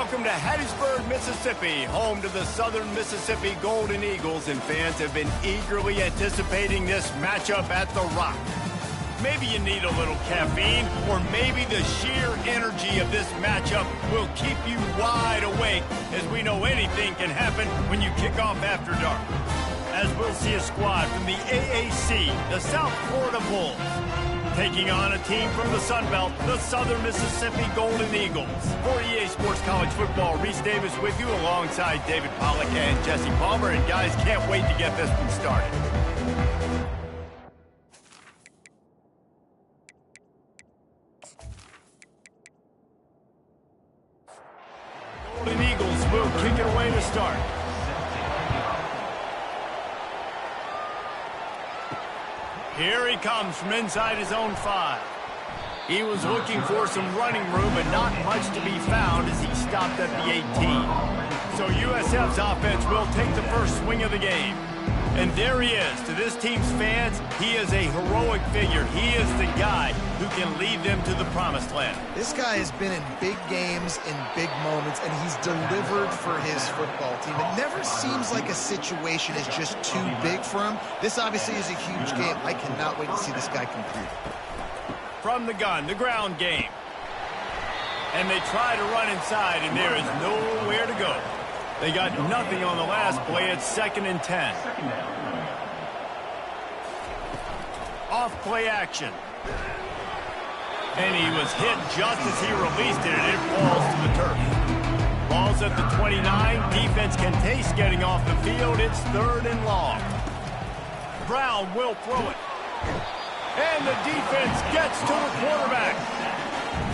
Welcome to Hattiesburg, Mississippi, home to the Southern Mississippi Golden Eagles, and fans have been eagerly anticipating this matchup at the Rock. Maybe you need a little caffeine, or maybe the sheer energy of this matchup will keep you wide awake, as we know anything can happen when you kick off after dark. As we'll see a squad from the AAC, the South Florida Bulls, taking on a team from the Sun Belt, the Southern Mississippi Golden Eagles. For EA Sports College Football, Reese Davis with you alongside David Pollack and Jesse Palmer. And guys, can't wait to get this one started. Golden Eagles will kick it away to start. Here he comes from inside his own 5. He was looking for some running room, but not much to be found as he stopped at the 18. So USF's offense will take the first swing of the game. And there he is. To this team's fans, he is a heroic figure. He is the guy who can lead them to the promised land. This guy has been in big games, in big moments, and he's delivered for his football team. It never seems like a situation is just too big for him. This obviously is a huge game. I cannot wait to see this guy compete. From the gun, the ground game. And they try to run inside, and there is nowhere to go. They got nothing on the last play. It's 2nd and 10. Off play action. And he was hit just as he released it, and it falls to the turf. Ball's at the 29. Defense can taste getting off the field. It's 3rd and long. Brown will throw it. And the defense gets to the quarterback.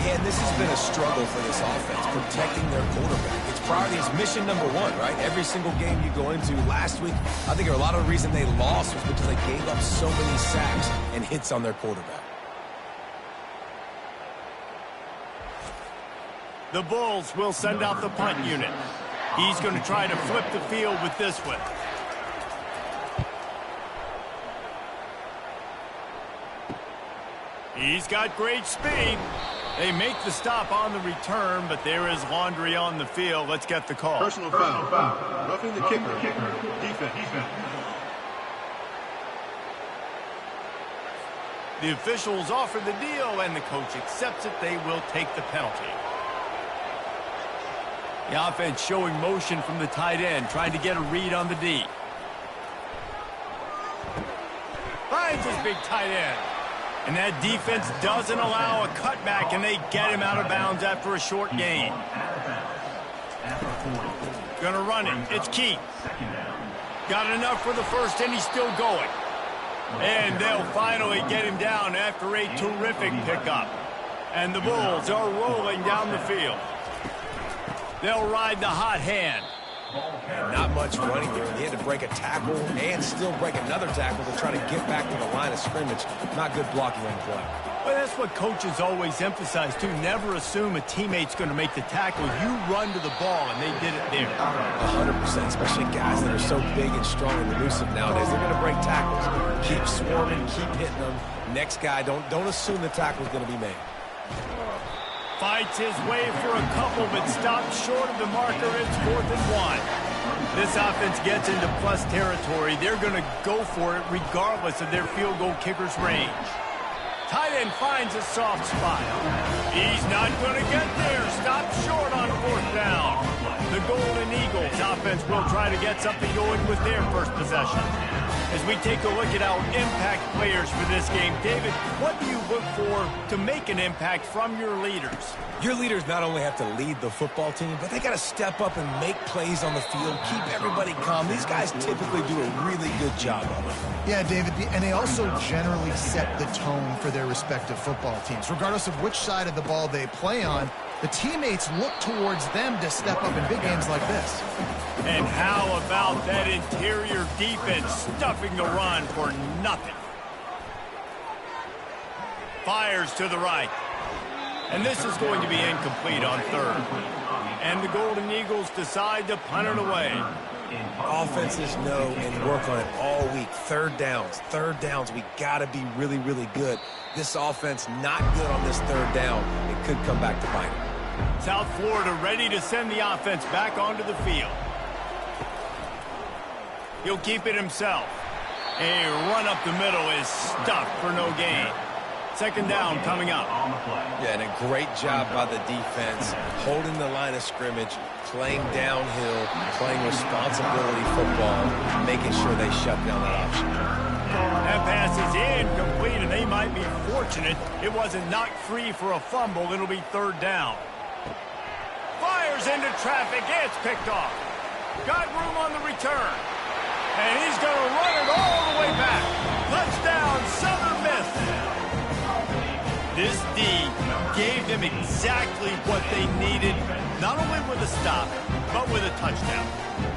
Yeah, and this has been a struggle for this offense, protecting their quarterback. Its priority is mission number 1, right? Every single game you go into. Last week, I think a lot of the reason they lost was because they gave up so many sacks and hits on their quarterback. The Bulls will send out the punt unit. He's going to try to flip the field with this one. He's got great speed. They make the stop on the return, but there is laundry on the field. Let's get the call. Personal foul. Roughing the kicker. Defense. The officials offer the deal, and the coach accepts it. They will take the penalty. The offense showing motion from the tight end, trying to get a read on the D. Finds his big tight end. And that defense doesn't allow a cutback, and they get him out of bounds after a short gain. Gonna run it. It's Keith. Got enough for the first, and he's still going. And they'll finally get him down after a terrific pickup. And the Bulls are rolling down the field. They'll ride the hot hand. And not much running there. He had to break a tackle and still break another tackle to try to get back to the line of scrimmage. Not good blocking on the play. Well, that's what coaches always emphasize, too. Never assume a teammate's going to make the tackle. You run to the ball, and they did it there. 100%, especially guys that are so big and strong and elusive nowadays. They're going to break tackles. Keep swarming, keep hitting them. Next guy, don't assume the tackle's going to be made. Fights his way for a couple, but stops short of the marker. It's 4th and 1. This offense gets into plus territory. They're going to go for it regardless of their field goal kicker's range. Tight end finds a soft spot. He's not going to get there. Stopped short on 4th down. The Golden Eagles offense will try to get something going with their first possession. As we take a look at our impact players for this game, David, what do you look for to make an impact from your leaders? Your leaders not only have to lead the football team, but they got to step up and make plays on the field, keep everybody calm. These guys typically do a really good job of it. Yeah, David, and they also generally set the tone for their respective football teams. Regardless of which side of the ball they play on, the teammates look towards them to step up in big games like this. And how about that interior defense stuffing the run for nothing? Fires to the right. And this is going to be incomplete on 3rd. And the Golden Eagles decide to punt it away. Offenses know and work on it all week. Third downs. We got to be really, really good. This offense not good on this 3rd down. It could come back to bite them. South Florida ready to send the offense back onto the field. He'll keep it himself. A run up the middle is stuffed for no gain. Second down coming up. Yeah, and a great job by the defense, holding the line of scrimmage, playing downhill, playing responsibility football, making sure they shut down that option. That pass is incomplete, and they might be fortunate it wasn't knocked free for a fumble. It'll be third down. Fires into traffic. It's picked off. Got room on the return. And he's going to run it all the way back. Touchdown, Southern Miss. This D gave them exactly what they needed, not only with a stop, but with a touchdown.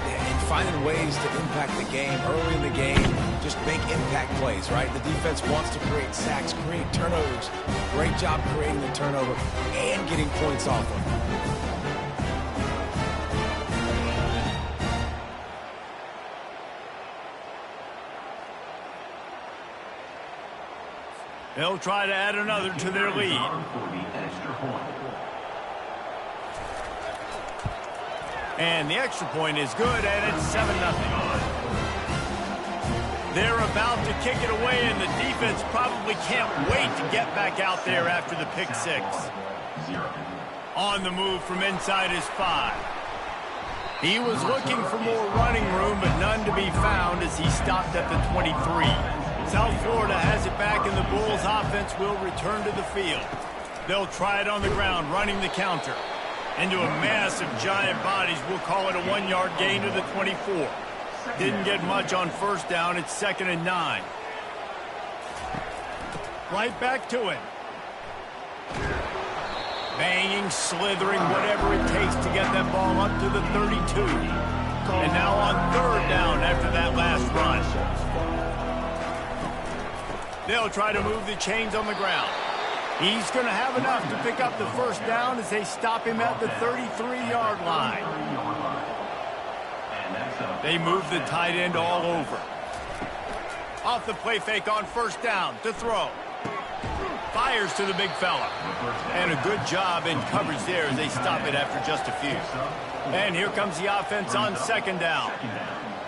Yeah, and finding ways to impact the game early in the game, just make impact plays, right? The defense wants to create sacks, create turnovers. Great job creating the turnover and getting points off of it. They'll try to add another to their lead. And the extra point is good, and it's 7-0. They're about to kick it away, and the defense probably can't wait to get back out there after the pick six. On the move from inside his 5. He was looking for more running room, but none to be found as he stopped at the 23. South Florida has it back, and the Bulls offense will return to the field. They'll try it on the ground, running the counter. Into a mass of giant bodies, we'll call it a 1-yard gain to the 24. Didn't get much on first down. It's 2nd and 9. Right back to it. Banging, slithering, whatever it takes to get that ball up to the 32. And now on third down after that last run. They'll try to move the chains on the ground. He's going to have enough to pick up the first down as they stop him at the 33-yard line. They move the tight end all over. Off the play fake on first down to throw. Fires to the big fella. And a good job in coverage there as they stop it after just a few. And here comes the offense on second down.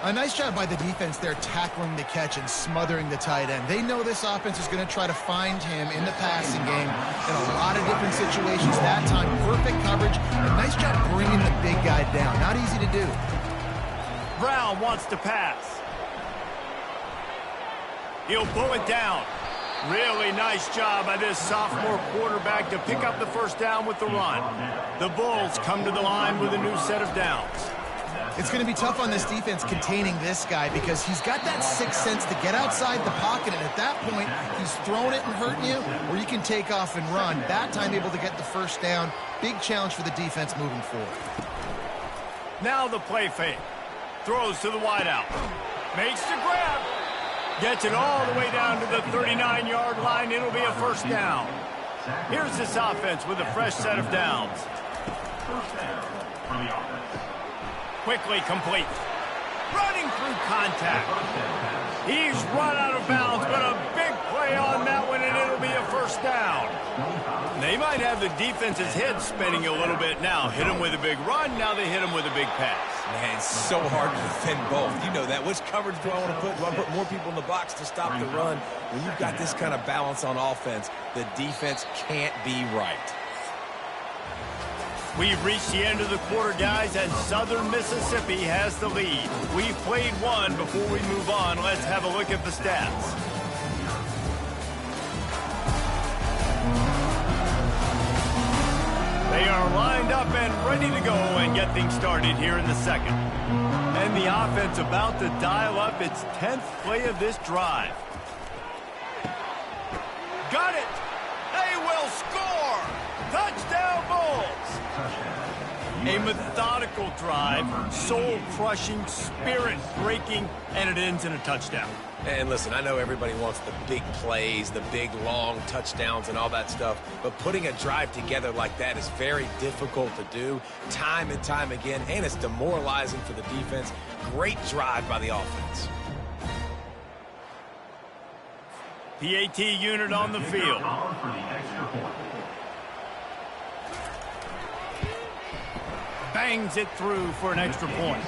A nice job by the defense there tackling the catch and smothering the tight end. They know this offense is going to try to find him in the passing game in a lot of different situations. That time, perfect coverage. A nice job bringing the big guy down. Not easy to do. Brown wants to pass. He'll pull it down. Really nice job by this sophomore quarterback to pick up the first down with the run. The Bulls come to the line with a new set of downs. It's going to be tough on this defense containing this guy because he's got that sixth sense to get outside the pocket, and at that point, he's throwing it and hurting you, or you can take off and run. That time able to get the first down. Big challenge for the defense moving forward. Now the play fake. Throws to the wideout. Makes the grab. Gets it all the way down to the 39-yard line. It'll be a first down. Here's this offense with a fresh set of downs. First down for the offense. Quickly complete. Running through contact. He's run out of bounds, but a big play on that one, and it'll be a first down. They might have the defense's head spinning a little bit now. Hit him with a big run, now they hit him with a big pass. Man, it's so hard to defend both. You know that. Which coverage do I want to put? Do I put more people in the box to stop the run? When you've got this kind of balance on offense, the defense can't be right. We've reached the end of the quarter, guys, and Southern Mississippi has the lead. We've played one. Before we move on, let's have a look at the stats. They are lined up and ready to go and get things started here in the second. And the offense about to dial up its 10th play of this drive. Got it! They will score! Touchdown Bulls! A methodical drive, soul-crushing, spirit-breaking, and it ends in a touchdown. And listen, I know everybody wants the big plays, the big, long touchdowns and all that stuff, but putting a drive together like that is very difficult to do time and time again, and it's demoralizing for the defense. Great drive by the offense. PAT unit on the field. bangs it through for an extra point.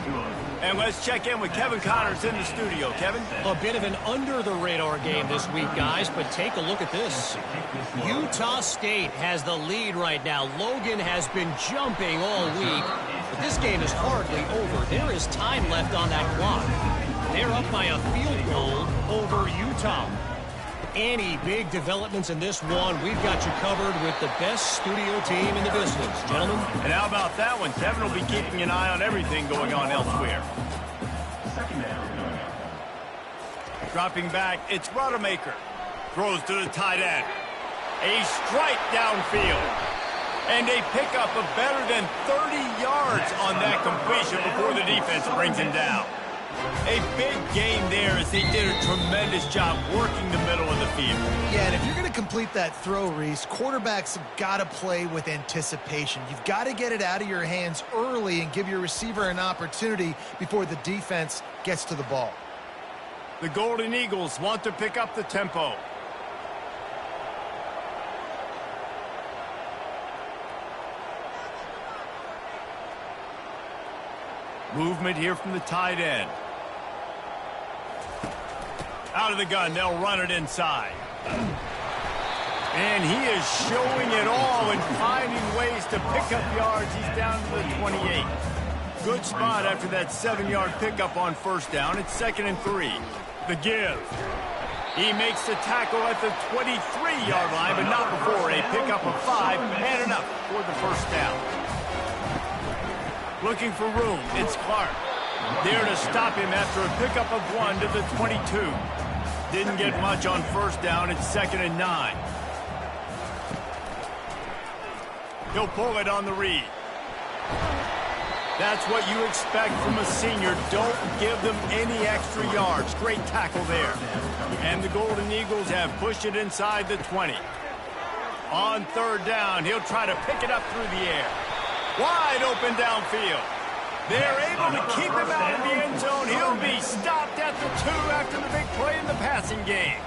And let's check in with Kevin Connors in the studio. Kevin? A bit of an under-the-radar game this week, guys, but take a look at this. Utah State has the lead right now. Logan has been jumping all week, but this game is hardly over. There is time left on that clock. They're up by a field goal over Utah. Any big developments in this one, we've got you covered with the best studio team in the business, gentlemen. And how about that one? Kevin will be keeping an eye on everything going on elsewhere. Dropping back, it's Rodemaker. Throws to the tight end. A strike downfield. And a pickup of better than 30 yards on that completion before the defense brings him down. A big game there as they did a tremendous job working the middle of the field. Yeah, and if you're going to complete that throw, Reese, quarterbacks have got to play with anticipation. You've got to get it out of your hands early and give your receiver an opportunity before the defense gets to the ball. The Golden Eagles want to pick up the tempo. Movement here from the tight end. Out of the gun, they'll run it inside. And he is showing it all and finding ways to pick up yards. He's down to the 28. Good spot after that 7-yard pickup on first down. It's 2nd and 3. The give. He makes the tackle at the 23-yard line, but not before a pickup of 5 and enough for the first down. Looking for room, it's Clark. There to stop him after a pickup of 1 to the 22. Didn't get much on first down. It's 2nd and 9. He'll pull it on the read. That's what you expect from a senior. Don't give them any extra yards. Great tackle there. And the Golden Eagles have pushed it inside the 20. On third down, he'll try to pick it up through the air. Wide open downfield. They're able to keep him out of the end zone. He'll be stopped at the 2 after the big play in the passing game.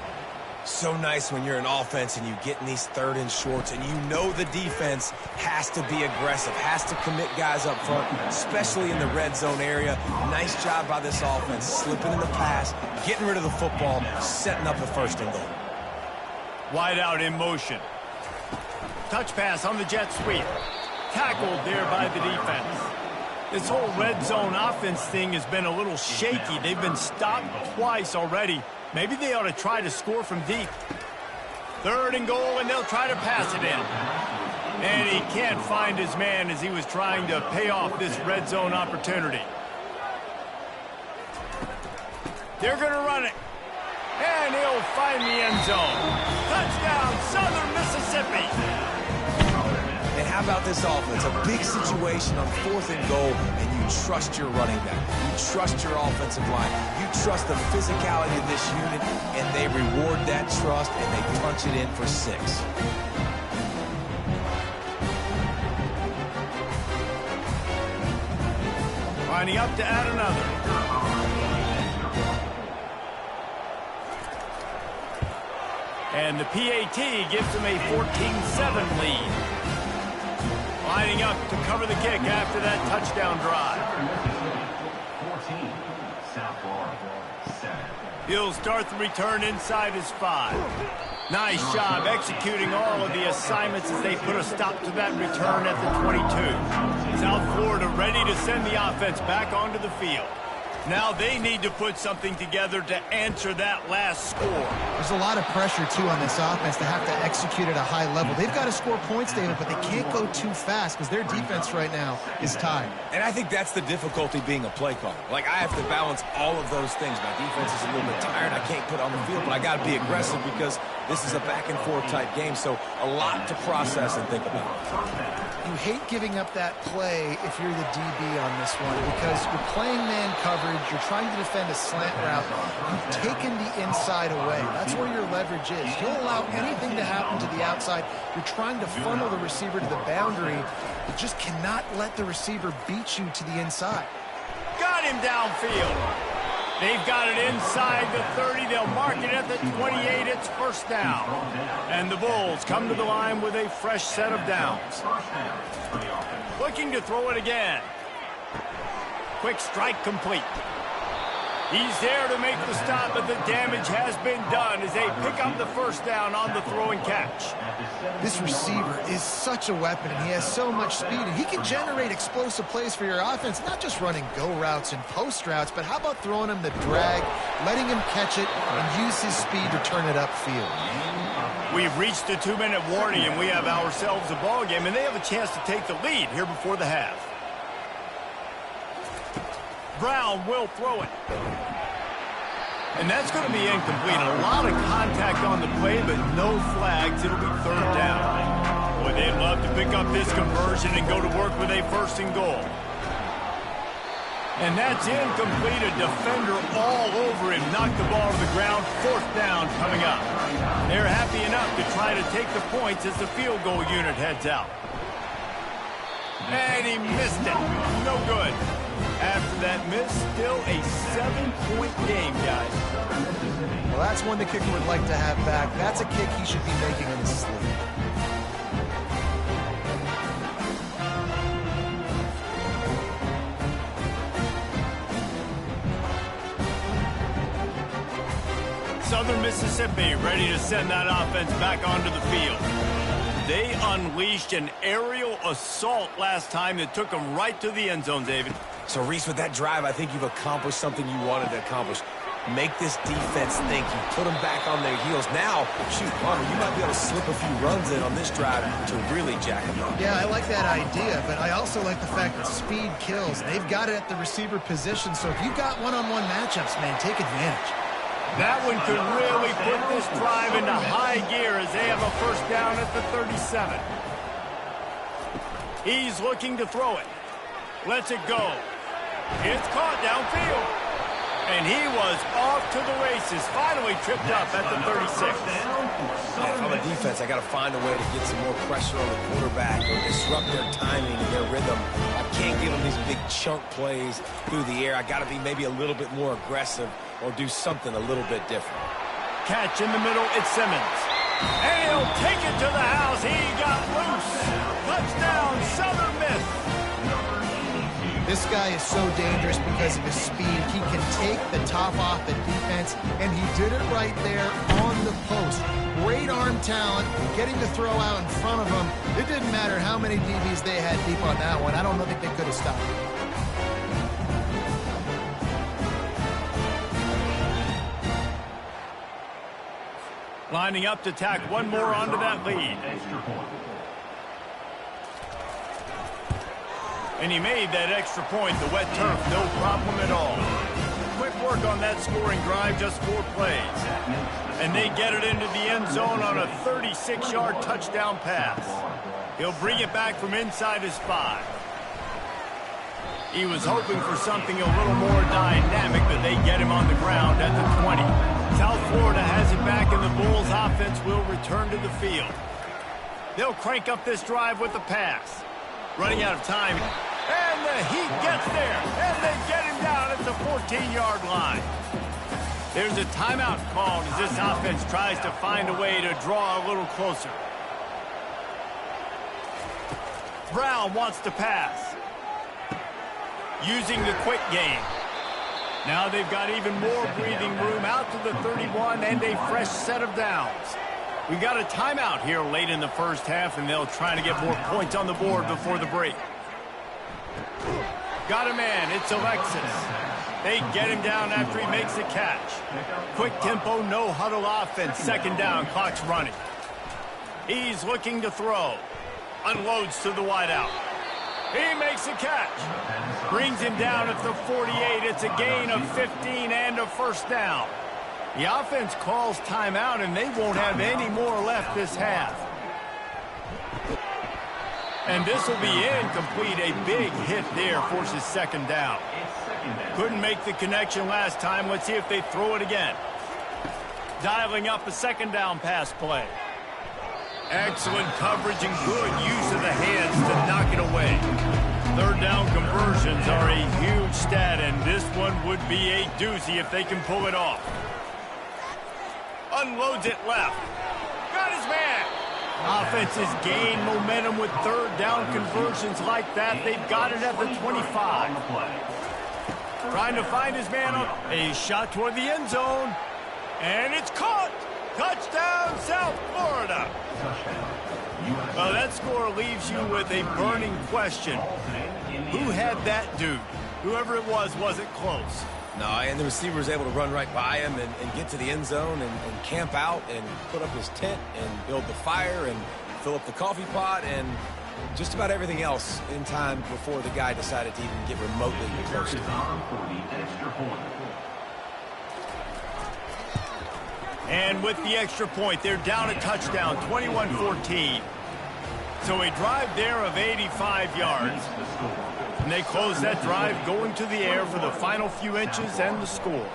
So nice when you're an offense and you get in these 3rd and shorts and you know the defense has to be aggressive, has to commit guys up front, especially in the red zone area. Nice job by this offense, slipping in the pass, getting rid of the football, setting up a 1st and goal. Wide out in motion. Touch pass on the jet sweep. Tackled there by the defense. This whole red zone offense thing has been a little shaky. They've been stopped twice already. Maybe they ought to try to score from deep. 3rd and goal, and they'll try to pass it in. And he can't find his man as he was trying to pay off this red zone opportunity. They're going to run it. And he'll find the end zone. Touchdown, Southern Mississippi. And how about this offense? A big situation on 4th and goal, and you trust your running back. You trust your offensive line. You trust the physicality of this unit, and they reward that trust, and they punch it in for 6. Lining up to add another. And the PAT gives them a 14-7 lead. Lining up to cover the kick after that touchdown drive. 14, South Florida, 7. He'll start the return inside his 5. Nice job executing all of the assignments as they put a stop to that return at the 22. South Florida ready to send the offense back onto the field. Now they need to put something together to answer that last score. There's a lot of pressure, too, on this offense to have to execute at a high level. They've got to score points, David, but they can't go too fast because their defense right now is tied. And I think that's the difficulty being a play caller. Like, I have to balance all of those things. My defense is a little bit tired. I can't put on the field, but I got to be aggressive because this is a back-and-forth type game, so a lot to process and think about. You hate giving up that play if you're the DB on this one because you're playing man coverage, you're trying to defend a slant route, you've taken the inside away. That's where your leverage is. You'll allow anything to happen to the outside. You're trying to funnel the receiver to the boundary. You just cannot let the receiver beat you to the inside. Got him downfield. They've got it inside the 30. They'll mark it at the 28. It's first down. And the Bulls come to the line with a fresh set of downs. Looking to throw it again. quick strike complete. He's there to make the stop, but the damage has been done as they pick up the first down on the throw and catch. This receiver is such a weapon, and he has so much speed, and he can generate explosive plays for your offense, not just running go routes and post routes, but how about throwing him the drag, letting him catch it, and use his speed to turn it upfield. We've reached the 2-minute warning, and we have ourselves a ball game, and they have a chance to take the lead here before the half. Brown will throw it. And that's going to be incomplete. A lot of contact on the play, but no flags. It'll be third down. Boy, they'd love to pick up this conversion and go to work with a 1st and goal. And that's incomplete. A defender all over him. Knocked the ball to the ground. 4th down coming up. They're happy enough to try to take the points as the field goal unit heads out. And he missed it. No good. After that miss, still a 7-point game, guys. Well, that's one the kicker would like to have back. That's a kick he should be making in his sleep. Southern Mississippi ready to send that offense back onto the field. They unleashed an aerial assault last time that took them right to the end zone, David. So, Reese, with that drive, I think you've accomplished something you wanted to accomplish. Make this defense think. You put them back on their heels. Now, shoot, Palmer, you might be able to slip a few runs in on this drive to really jack them up. Yeah, I like that idea, but I also like the fact that speed kills. They've got it at the receiver position, so if you've got one-on-one matchups, man, take advantage. That one could really put this drive into high gear as they have a 1st down at the 37. He's looking to throw it. Lets it go. It's caught downfield. And he was off to the races. Finally tripped up at the 36. Yeah, if I'm a defense, I got to find a way to get some more pressure on the quarterback or disrupt their timing and their rhythm. I can't give them these big chunk plays through the air. I got to be maybe a little bit more aggressive or do something a little bit different. Catch in the middle, it's Simmons. And he'll take it to the house. He got loose. Touchdown, Southern Miss. This guy is so dangerous because of his speed. He can take the top off the defense, and he did it right there on the post. Great arm talent, getting the throw out in front of him. It didn't matter how many DBs they had deep on that one. I don't think they could have stopped it. Lining up to tack one more onto that lead. And he made that extra point, the wet turf, no problem at all. Quick work on that scoring drive, just 4 plays. And they get it into the end zone on a 36-yard touchdown pass. He'll bring it back from inside his 5. He was hoping for something a little more dynamic, but they get him on the ground at the 20. South Florida has it back, and the Bulls offense will return to the field. They'll crank up this drive with the pass. Running out of time, and the Heat gets there, and they get him down at the 14-yard line. There's a timeout called as this offense tries to find a way to draw a little closer. Brown wants to pass. Using the quick game. Now they've got even more breathing room out to the 31 and a fresh set of downs. We got a timeout here late in the first half, and they'll try to get more points on the board before the break. Got a man, it's Alexis. They get him down after he makes a catch. Quick tempo, no huddle offense, 2nd down, clock's running. He's looking to throw. Unloads to the wideout. He makes a catch. Brings him down at the 48. It's a gain of 15 and a 1st down. The offense calls timeout, and they won't have any more left this half. And this will be incomplete. A big hit there forces 2nd down. Couldn't make the connection last time. Let's see if they throw it again. Dialing up a 2nd down pass play. Excellent coverage and good use of the hands to knock it away. 3rd down conversions are a huge stat, and this one would be a doozy if they can pull it off. Unloads it left. Got his man. Offenses gain momentum with 3rd down conversions like that. They've got it at the 25. Trying to find his man on a shot toward the end zone. And it's caught. Touchdown, South Florida. Well, that score leaves you with a burning question. Who had that dude? Whoever it was wasn't close. No, and the receiver was able to run right by him and get to the end zone and camp out and put up his tent and build the fire and fill up the coffee pot and just about everything else in time before the guy decided to even get remotely close to him. And with the extra point, they're down a touchdown, 21-14. So a drive there of 85 yards. And they close that drive going to the air for the final few inches and the score.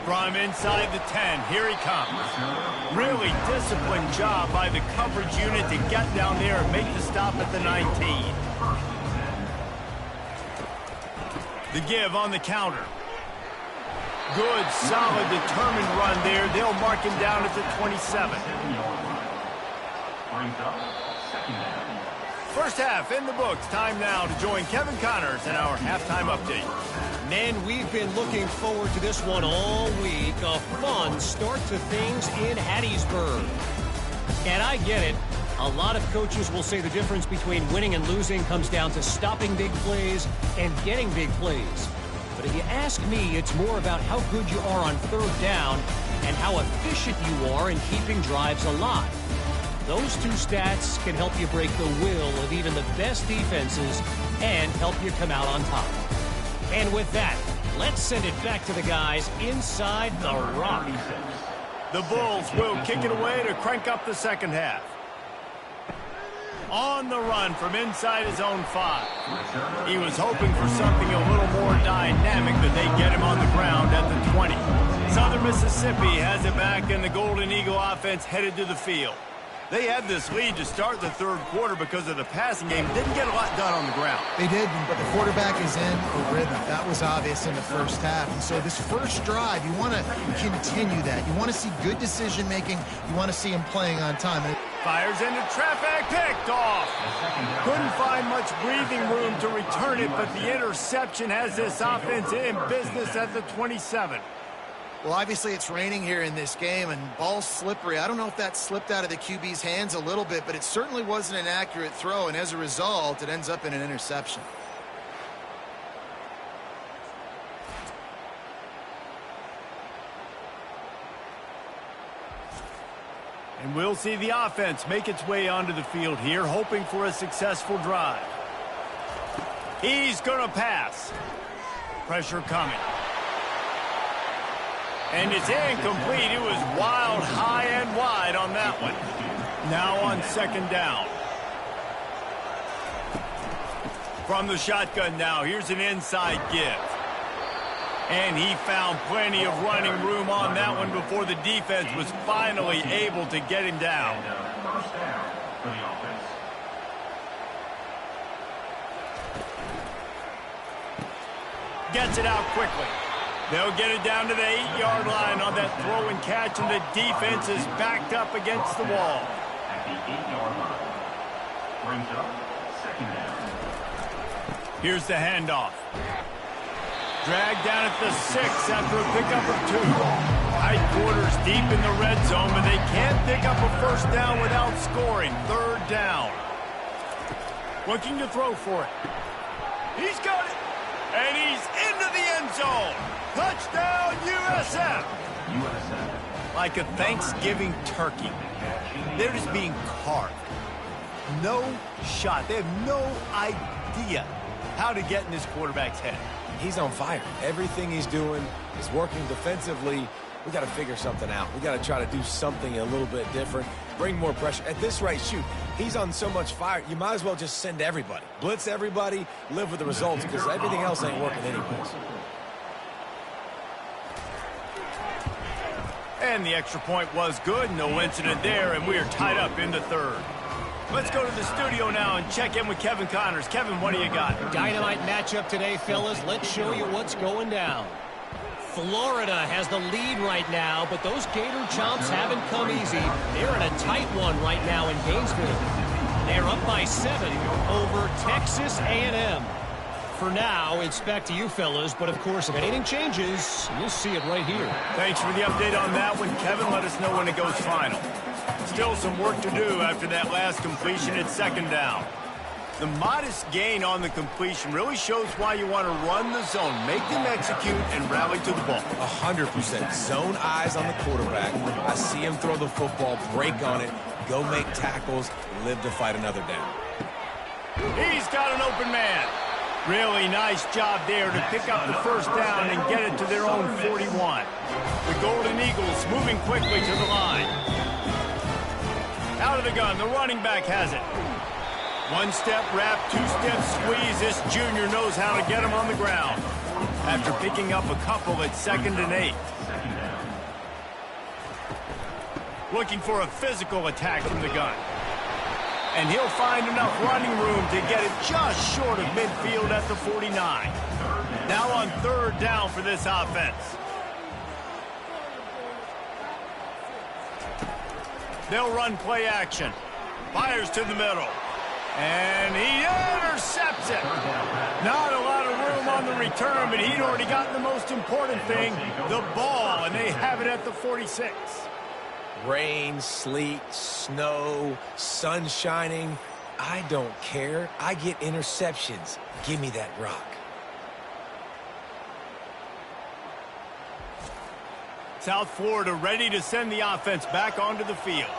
From inside the 10, here he comes. Really disciplined job by the coverage unit to get down there and make the stop at the 19. The give on the counter. Good, solid, determined run there. They'll mark him down at the 27. First half in the books. Time now to join Kevin Connors in our halftime update. Man, we've been looking forward to this one all week. A fun start to things in Hattiesburg. And I get it. A lot of coaches will say the difference between winning and losing comes down to stopping big plays and getting big plays. But if you ask me, it's more about how good you are on third down and how efficient you are in keeping drives alive. Those two stats can help you break the will of even the best defenses and help you come out on top. And with that, let's send it back to the guys inside the Rock. The Bulls will kick it away to crank up the second half. On the run from inside his own 5. He was hoping for something a little more dynamic, but they get him on the ground at the 20. Southern Mississippi has it back, and the Golden Eagle offense headed to the field. They had this lead to start the third quarter because of the passing game. Didn't get a lot done on the ground. They did, but the quarterback is in a rhythm. That was obvious in the first half. And so this first drive, you want to continue that. You want to see good decision-making. You want to see him playing on time. Fires into traffic, picked off. Couldn't find much breathing room to return it, but the interception has this offense in business at the 27. Well, obviously it's raining here in this game, and ball's slippery. I don't know if that slipped out of the QB's hands a little bit, but it certainly wasn't an accurate throw, and as a result, it ends up in an interception. And we'll see the offense make its way onto the field here, hoping for a successful drive. He's going to pass. Pressure coming. And it's incomplete. It was wild, high and wide on that one. Now on second down. From the shotgun now, here's an inside give. And he found plenty of running room on that one before the defense was finally able to get him down. First down for the offense. Gets it out quickly. They'll get it down to the 8-yard line on that throw and catch, and the defense is backed up against the wall. At the 8-yard line. Brings up second down. Here's the handoff. Dragged down at the 6 after a pickup of 2. Tight quarters deep in the red zone, but they can't pick up a first down without scoring. Third down. Looking to throw for it. He's got it. And he's into the end zone. Touchdown, USF. USF. Like a Thanksgiving turkey. They're just being carved. No shot. They have no idea how to get in this quarterback's head. He's on fire. Everything he's doing is working defensively. We got to figure something out. We got to try to do something a little bit different. Bring more pressure. At this rate, shoot, he's on so much fire, you might as well just send everybody. Blitz everybody, live with the results, because everything else ain't working anyways. And the extra point was good. No incident there, and we are tied up in the third. Let's go to the studio now and check in with Kevin Connors. Kevin, what do you got? Dynamite matchup today, fellas. Let's show you what's going down. Florida has the lead right now, but those Gator Chomps haven't come easy. They're in a tight one right now in Gainesville. They're up by 7 over Texas A&M. For now, it's back to you fellas, but of course, if anything changes, you'll see it right here. Thanks for the update on that one, Kevin. Let us know when it goes final. Still some work to do after that last completion at second down. The modest gain on the completion really shows why you want to run the zone, make them execute, and rally to the ball. 100%. Zone eyes on the quarterback. I see him throw the football, break on it, go make tackles, live to fight another down. He's got an open man. Really nice job there to pick up the first down and get it to their own 41. The Golden Eagles moving quickly to the line. Out of the gun, the running back has it. One-step wrap, two-step squeeze. This junior knows how to get him on the ground. After picking up a couple at 2nd and 8. Looking for a physical attack from the gun. And he'll find enough running room to get it just short of midfield at the 49. Now on 3rd down for this offense. They'll run play action. Fires to the middle. And he intercepts it. Not a lot of room on the return, but he'd already gotten the most important thing, the ball, and they have it at the 46. Rain, sleet, snow, sun shining. I don't care. I get interceptions. Give me that rock. South Florida ready to send the offense back onto the field.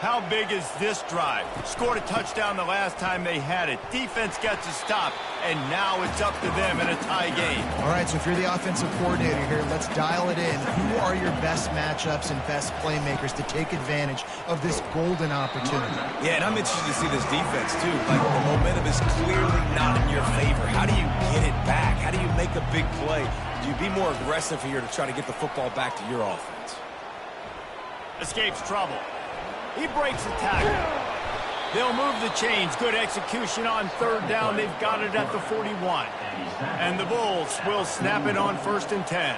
How big is this drive? Scored a touchdown the last time they had it. Defense gets a stop, and now it's up to them in a tie game. All right, so if you're the offensive coordinator here, let's dial it in. Who are your best matchups and best playmakers to take advantage of this golden opportunity? Yeah, and I'm interested to see this defense, too. Like, the momentum is clearly not in your favor. How do you get it back? How do you make a big play? Do you be more aggressive here to try to get the football back to your offense? Escapes trouble. He breaks the tackle. They'll move the chains. Good execution on 3rd down. They've got it at the 41. And the Bulls will snap it on 1st and 10.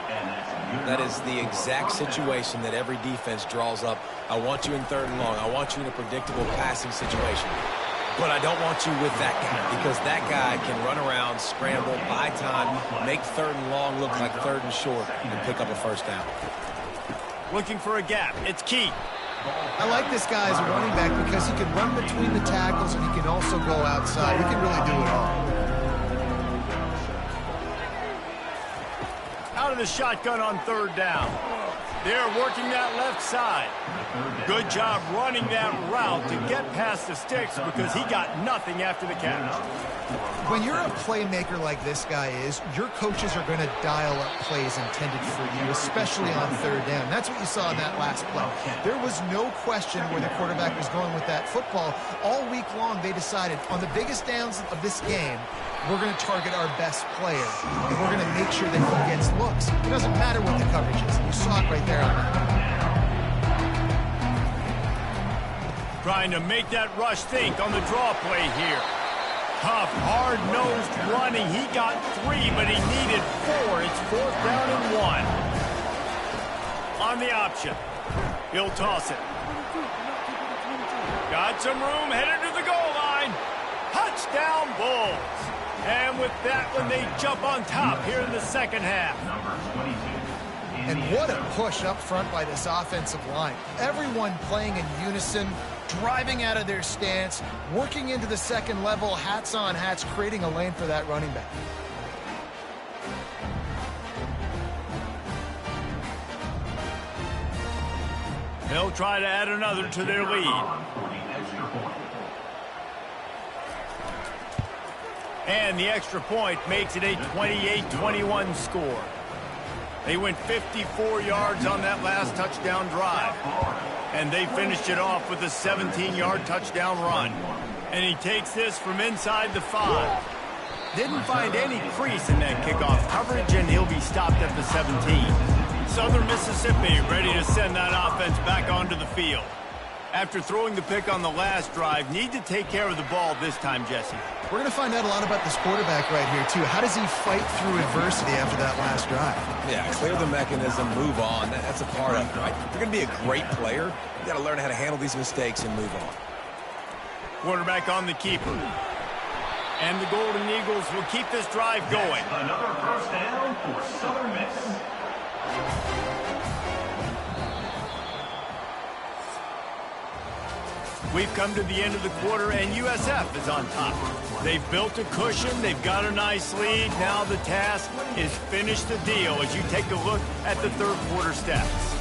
That is the exact situation that every defense draws up. I want you in 3rd and long. I want you in a predictable passing situation. But I don't want you with that guy, because that guy can run around, scramble, buy time, make 3rd and long look like 3rd and short, and pick up a first down. Looking for a gap. It's Key. I like this guy as a running back because he can run between the tackles and he can also go outside. He can really do it all. Out of the shotgun on 3rd down. They're working that left side. Good job running that route to get past the sticks because he got nothing after the catch. When you're a playmaker like this guy is, your coaches are going to dial up plays intended for you, especially on 3rd down. That's what you saw in that last play. There was no question where the quarterback was going with that football. All week long, they decided on the biggest downs of this game, we're going to target our best player, and we're going to make sure that he gets looks. It doesn't matter what the coverage is. You saw it right there on that. Trying to make that rush think on the draw play here. Tough, hard-nosed running. He got 3, but he needed 4. It's 4th down and 1. On the option. He'll toss it. Got some room, headed to the goal line. Touchdown, Bulls. And with that one, they jump on top here in the 2nd half. And what a push up front by this offensive line. Everyone playing in unison, driving out of their stance, working into the 2nd level, hats on hats, creating a lane for that running back. They'll try to add another to their lead. And the extra point makes it a 28-21 score. They went 54 yards on that last touchdown drive. And they finished it off with a 17-yard touchdown run. And he takes this from inside the 5. Didn't find any crease in that kickoff coverage, and he'll be stopped at the 17. Southern Mississippi ready to send that offense back onto the field. After throwing the pick on the last drive, need to take care of the ball this time, Jesse. We're going to find out a lot about this quarterback right here, too. How does he fight through adversity after that last drive? Yeah, clear the mechanism, move on. That's a part of it, right? If you're going to be a great player, you got to learn how to handle these mistakes and move on. Quarterback on the keeper. And the Golden Eagles will keep this drive going. Another first down for Southern Miss. We've come to the end of the quarter, and USF is on top. They've built a cushion. They've got a nice lead. Now the task is finish the deal as you take a look at the third quarter stats.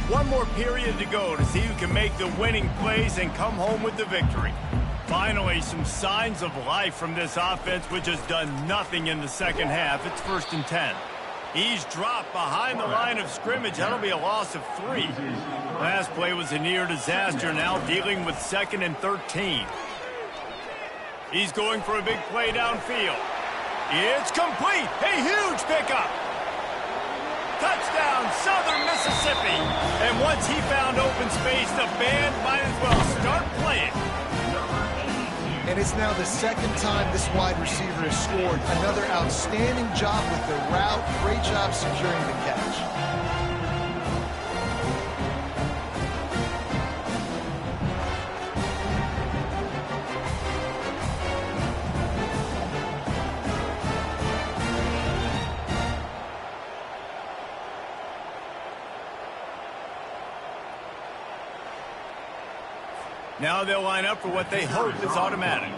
One more period to go to see who can make the winning plays and come home with the victory. Finally, some signs of life from this offense, which has done nothing in the second half. It's 1st and 10. He's dropped behind the line of scrimmage. That'll be a loss of 3. Last play was a near disaster, now dealing with 2nd and 13. He's going for a big play downfield. It's complete. A huge pickup. Touchdown, Southern Mississippi. And once he found open space, the band might as well start playing. And it's now the 2nd time this wide receiver has scored. Another outstanding job with the route. Great job securing the catch. Now they'll line up for what they hope is automatic.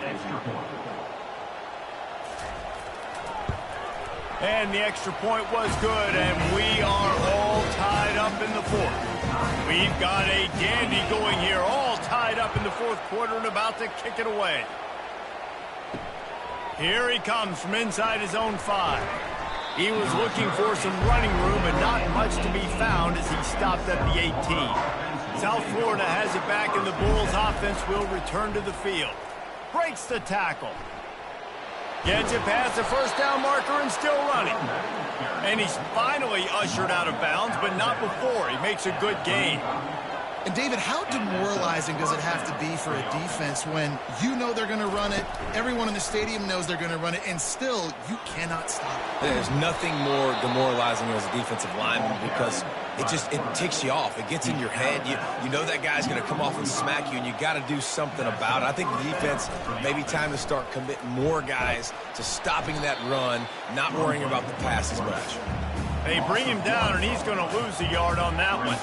And the extra point was good, and we are all tied up in the 4th. We've got a dandy going here, all tied up in the 4th quarter and about to kick it away. Here he comes from inside his own 5. He was looking for some running room, but not much to be found as he stopped at the 18. South Florida has it back, and the Bulls offense will return to the field. Breaks the tackle. Gets it past the first down marker and still running. And he's finally ushered out of bounds, but not before. He makes a good gain. And, David, how demoralizing does it have to be for a defense when you know they're going to run it, everyone in the stadium knows they're going to run it, and still you cannot stop it? There's nothing more demoralizing as a defensive lineman because it ticks you off. It gets in your head. You know that guy's going to come off and smack you, and you got to do something about it. I think the defense, maybe time to start committing more guys to stopping that run, not worrying about the pass as much. They bring him down, and he's going to lose a yard on that one.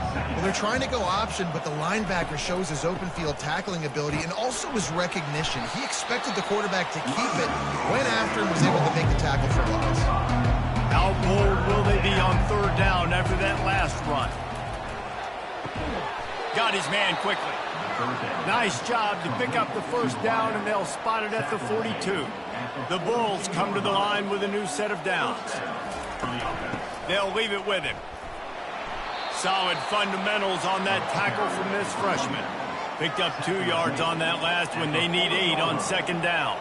Well, they're trying to go option, but the linebacker shows his open field tackling ability and also his recognition. He expected the quarterback to keep it, went after him, was able to make the tackle for loss. How bold will they be on 3rd down after that last run? Got his man quickly. Nice job to pick up the 1st down, and they'll spot it at the 42. The Bulls come to the line with a new set of downs. They'll leave it with him. Solid fundamentals on that tackle from this freshman. Picked up 2 yards on that last one. They need 8 on 2nd down.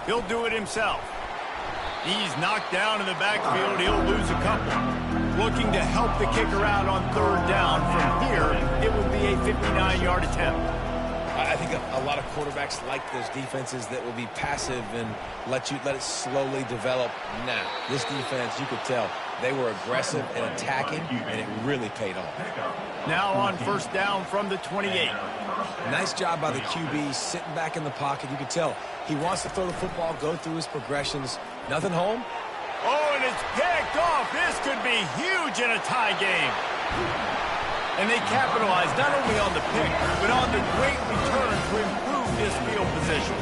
He'll do it himself. He's knocked down in the backfield. He'll lose a couple. Looking to help the kicker out on 3rd down. From here, it would be a 59-yard attempt. I think a lot of quarterbacks like those defenses that will be passive and let it slowly develop. Now, this defense, you could tell, they were aggressive and attacking, and it really paid off. Now on 1st down from the 28. Nice job by the QB sitting back in the pocket. You could tell he wants to throw the football, go through his progressions. Nothing home. Oh, and it's picked off. This could be huge in a tie game. And they capitalized not only on the pick, but on the great return to improve his field position.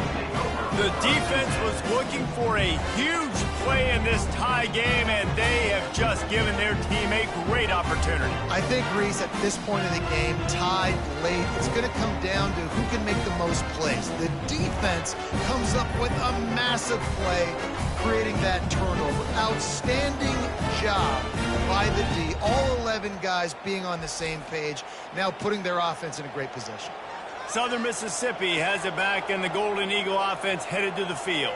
The defense was looking for a huge play in this tie game, and they have just given their team a great opportunity. I think, Reese, at this point in the game, tied late, it's going to come down to who can make the most plays. The defense comes up with a massive play, creating that turnover. Outstanding job by the D. All 11 guys being on the same page, now putting their offense in a great position. Southern Mississippi has it back, and the Golden Eagle offense headed to the field.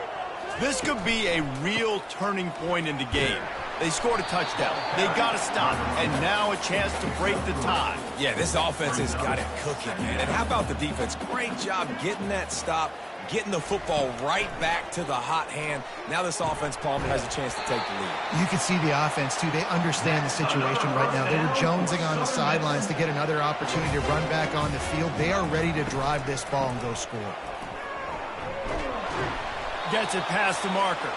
This could be a real turning point in the game. They scored a touchdown. They got to stop it, and now a chance to break the tie. Yeah, this offense has got it cooking, man. And how about the defense? Great job getting that stop, getting the football right back to the hot hand. Now this offense, Palmer, has a chance to take the lead. You can see the offense, too. They understand the situation right now. They were jonesing on the sidelines to get another opportunity to run back on the field. They are ready to drive this ball and go score. Gets it past the marker.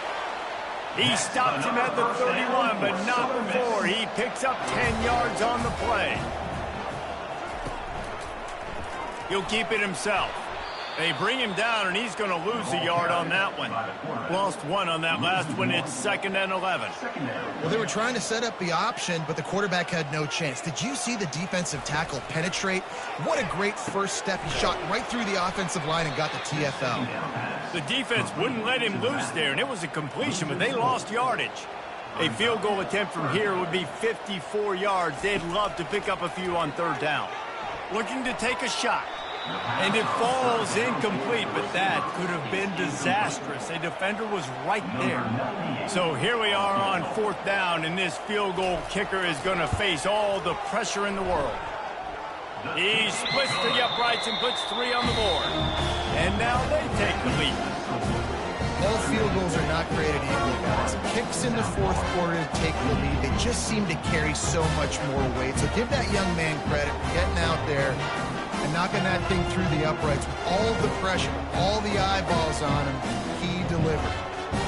He stops him at the 31, but not before. He picks up 10 yards on the play. He'll keep it himself. They bring him down, and he's going to lose a yard on that one. Lost one on that last one. It's 2nd and 11. Well, they were trying to set up the option, but the quarterback had no chance. Did you see the defensive tackle penetrate? What a great first step. He shot right through the offensive line and got the TFL. The defense wouldn't let him loose there, and it was a completion, but they lost yardage. A field goal attempt from here would be 54 yards. They'd love to pick up a few on 3rd down. Looking to take a shot. And it falls incomplete, but that could have been disastrous. A defender was right there. So here we are on 4th down, and this field goal kicker is going to face all the pressure in the world. He splits the uprights and puts 3 on the board. And now they take the lead. All field goals are not created equal, guys. Kicks in the 4th quarter to take the lead. They just seem to carry so much more weight. So give that young man credit for getting out there and knocking that thing through the uprights with all the pressure, all the eyeballs on him. He delivered.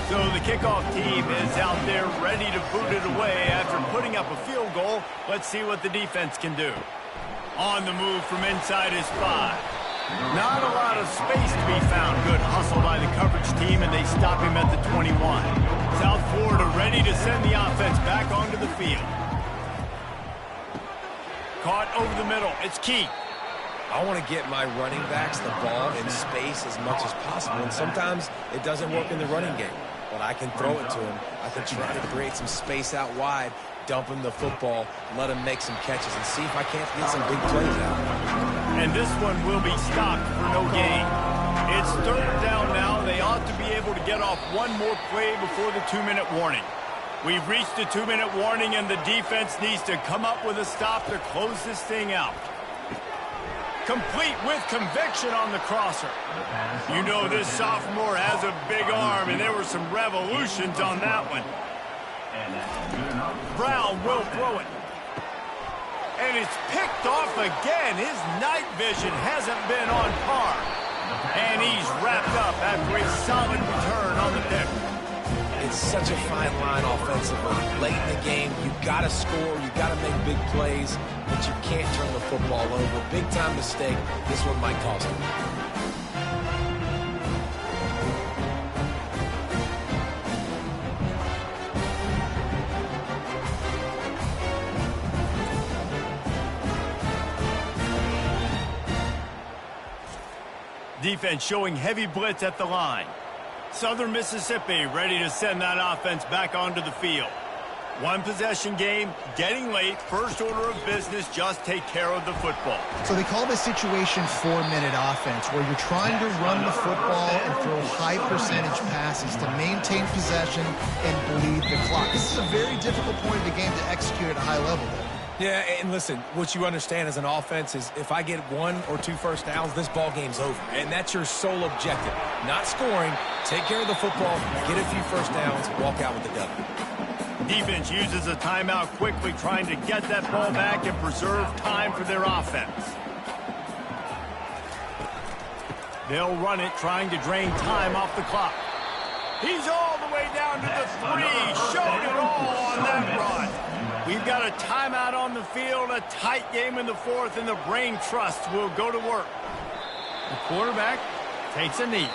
So the kickoff team is out there ready to boot it away after putting up a field goal. Let's see what the defense can do. On the move from inside his 5. Not a lot of space to be found. Good hustle by the coverage team, and they stop him at the 21. South Florida ready to send the offense back onto the field. Caught over the middle. It's Key. I want to get my running backs the ball in space as much as possible, and sometimes it doesn't work in the running game, but I can throw it to him. I can try to create some space out wide, dump him the football, let him make some catches, and see if I can't get some big plays out. And this one will be stopped for no gain. It's 3rd down now. They ought to be able to get off one more play before the 2-minute warning. We've reached the 2-minute warning, and the defense needs to come up with a stop to close this thing out. Complete with conviction on the crosser. You know this sophomore has a big arm, and there were some revolutions on that one. Brown will throw it. And it's picked off again. His night vision hasn't been on par. And he's wrapped up after a solid return on the pick. It's such a fine line offensively. Late in the game, you got to score, you got to make big plays, but you can't turn the football over. Big time mistake. This one might cost him. Defense showing heavy blitz at the line. Southern Mississippi ready to send that offense back onto the field. One possession game, getting late, first order of business, just take care of the football. So they call this situation 4-minute offense, where you're trying to run the football and throw high percentage passes to maintain possession and bleed the clock. This is a very difficult point of the game to execute at a high level, though. Yeah, and listen, what you understand as an offense is if I get 1 or 2 first downs, this ball game's over. And that's your sole objective. Not scoring, take care of the football, get a few first downs, walk out with the W. Defense uses a timeout quickly, trying to get that ball back and preserve time for their offense. They'll run it, trying to drain time off the clock. He's all the way down to the 3. Showed it all on that run. We've got a timeout on the field, a tight game in the 4th, and the brain trust will go to work. The quarterback takes a knee.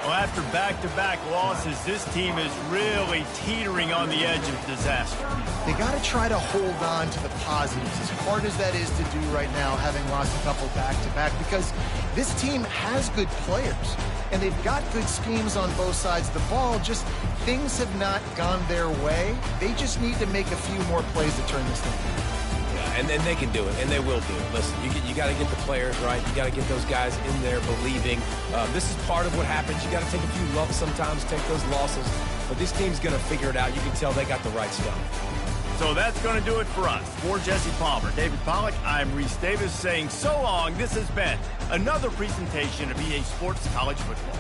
Well, after back-to-back losses, this team is really teetering on the edge of disaster. They got to try to hold on to the positives, as hard as that is to do right now, having lost a couple back-to-back, because this team has good players, and they've got good schemes on both sides of the ball. Just things have not gone their way. They just need to make a few more plays to turn this thing around. And they can do it, and they will do it. Listen, you got to get the players right. You got to get those guys in there believing. This is part of what happens. You got to take a few lumps sometimes, take those losses. But this team's going to figure it out. You can tell they got the right stuff. So that's going to do it for us. For Jesse Palmer, David Pollack, I'm Reese Davis saying so long. This has been another presentation of EA Sports College Football.